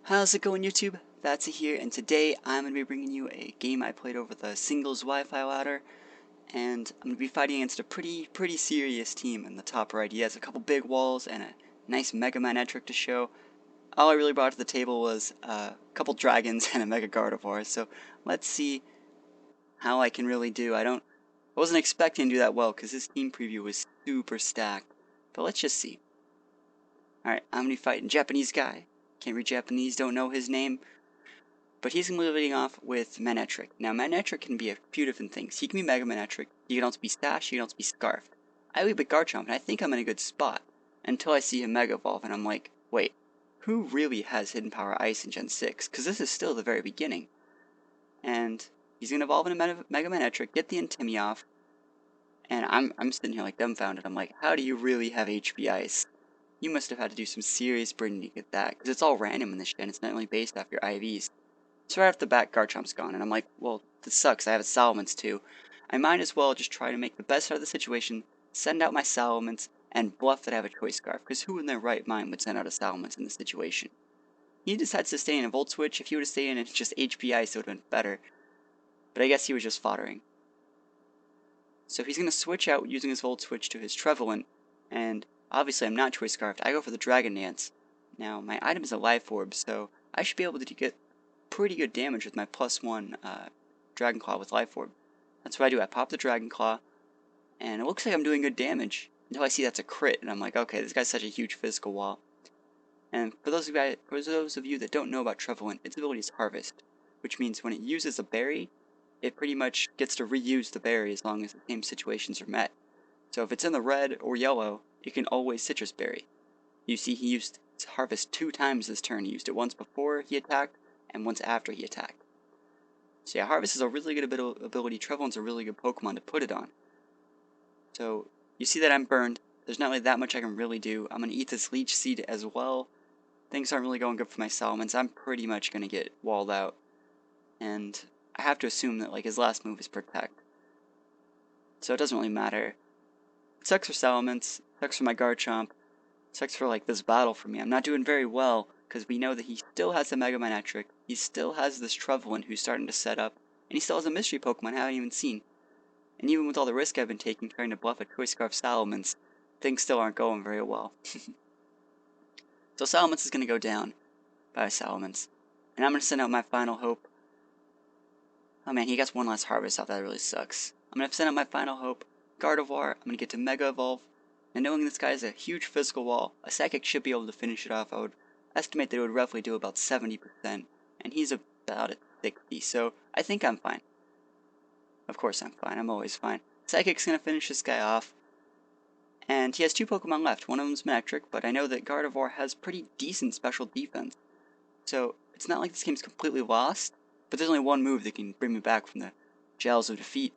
How's it going, YouTube? That's here, and today I'm going to be bringing you a game I played over the singles Wi-Fi ladder, and I'm going to be fighting against a pretty serious team in the top right. He has a couple big walls and a nice Mega Manectric to show. All I really brought to the table was a couple dragons and a Mega Gardevoir, so let's see how I can really do. I wasn't expecting to do that well because this team preview was super stacked, but let's just see. Alright, I'm going to be fighting Japanese guy. Can't read Japanese, don't know his name. But he's going to be leading off with Manectric. Now, Manectric can be a few different things. He can be Mega Manectric, he can also be Stash, he can also be Scarfed. I lead with Garchomp, and I think I'm in a good spot, until I see him Mega Evolve, and I'm like, wait, who really has Hidden Power Ice in Gen 6? Because this is still the very beginning. And he's going to evolve into Mega Manectric, get the Intimi off, and I'm sitting here like dumbfounded. I'm like, how do you really have HP Ice? You must have had to do some serious breeding to get that, because it's all random in this gen, it's not only based off your IVs. So right off the bat, Garchomp's gone, and I'm like, well, this sucks, I have a Salamence too. I might as well just try to make the best out of the situation, send out my Salamence, and bluff that I have a Choice Scarf, because who in their right mind would send out a Salamence in this situation? He decides to stay in a Volt Switch. If he would have stayed in just HP Ice, it would have been better. But I guess he was just foddering. So he's going to switch out using his Volt Switch to his Trevelyan, and obviously I'm not Choice Scarfed, I go for the Dragon Dance. Now, my item is a Life Orb, so I should be able to get pretty good damage with my +1 Dragon Claw with Life Orb. That's what I do. I pop the Dragon Claw, and it looks like I'm doing good damage until I see that's a crit, and I'm like, okay, this guy's such a huge physical wall. And for those of you that don't know about Trevelyan, its ability is Harvest, which means when it uses a berry, it pretty much gets to reuse the berry as long as the same situations are met. So if it's in the red or yellow, it can always Citrus Berry. You see, he used Harvest 2 times this turn. He used it once before he attacked, and once after he attacked. So yeah, Harvest is a really good ability. Trevelyan's a really good Pokemon to put it on. So you see that I'm burned. There's not really that much I can really do. I'm going to eat this Leech Seed as well. Things aren't really going good for my Salamence. I'm pretty much going to get walled out. And I have to assume that like his last move is Protect. So it doesn't really matter. It sucks for Salamence. Sucks for my Garchomp. Sucks for like this battle for me. I'm not doing very well, because we know that he still has the Mega Manectric, he still has this Trevelyan who's starting to set up, and he still has a mystery Pokemon I haven't even seen. And even with all the risk I've been taking trying to bluff a Choice Scarf Salamence, things still aren't going very well. So Salamence is going to go down by Salamence, and I'm going to send out my final hope. Oh man, he gets one last Harvest off, that really sucks. I'm going to send out my final hope. Gardevoir, I'm going to get to Mega Evolve, and knowing this guy has a huge physical wall, a Psychic should be able to finish it off. I would estimate that it would roughly do about 70%, and he's about at 60, so I think I'm fine. Of course I'm fine, I'm always fine. Psychic's going to finish this guy off, and he has 2 Pokemon left. One of them's Manectric, but I know that Gardevoir has pretty decent special defense. So it's not like this game's completely lost, but there's only one move that can bring me back from the jails of defeat,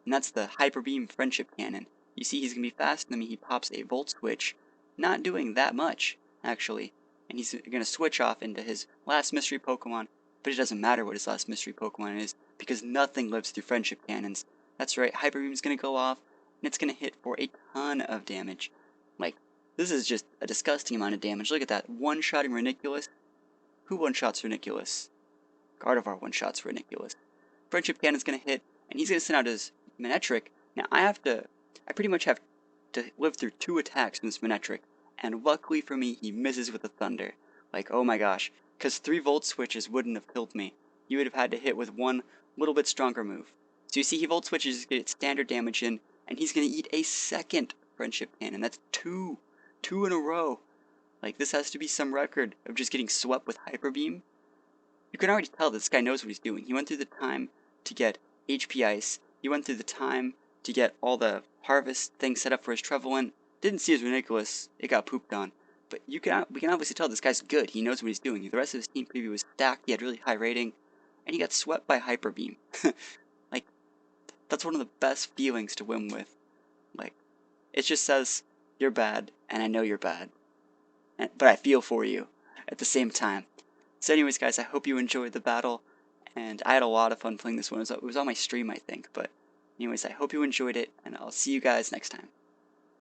and that's the Hyper Beam Friendship Cannon. You see he's going to be faster than me. He pops a Volt Switch, not doing that much, actually. And he's going to switch off into his last mystery Pokemon, but it doesn't matter what his last mystery Pokemon is, because nothing lives through Friendship Cannons. That's right, Hyper Beam's going to go off, and it's going to hit for a ton of damage. Like, this is just a disgusting amount of damage. Look at that, one-shotting Reniculus. Who one-shots Reniculus? Gardevoir one-shots Reniculus. Friendship Cannon's going to hit, and he's going to send out his Manectric. Now, I pretty much have to live through 2 attacks from this Manectric, and luckily for me, he misses with the Thunder. Like, oh my gosh, because 3 Volt Switches wouldn't have killed me. You would have had to hit with one little bit stronger move. So you see, he Volt Switches to get standard damage in, and he's going to eat a second Friendship Cannon. That's 2 in a row. Like, this has to be some record of just getting swept with Hyper Beam. You can already tell this guy knows what he's doing. He went through the time to get HP Ice. He went through the time to get all the Harvest things set up for his Trevelyan. Didn't see his Reniculus. It got pooped on. But we can obviously tell this guy's good. He knows what he's doing. The rest of his team preview was stacked. He had really high rating. And he got swept by Hyper Beam. Like, that's one of the best feelings to win with. Like, it just says, you're bad, and I know you're bad. But I feel for you at the same time. So anyways, guys, I hope you enjoyed the battle, and I had a lot of fun playing this one. It was on my stream, I think, but anyways, I hope you enjoyed it, and I'll see you guys next time.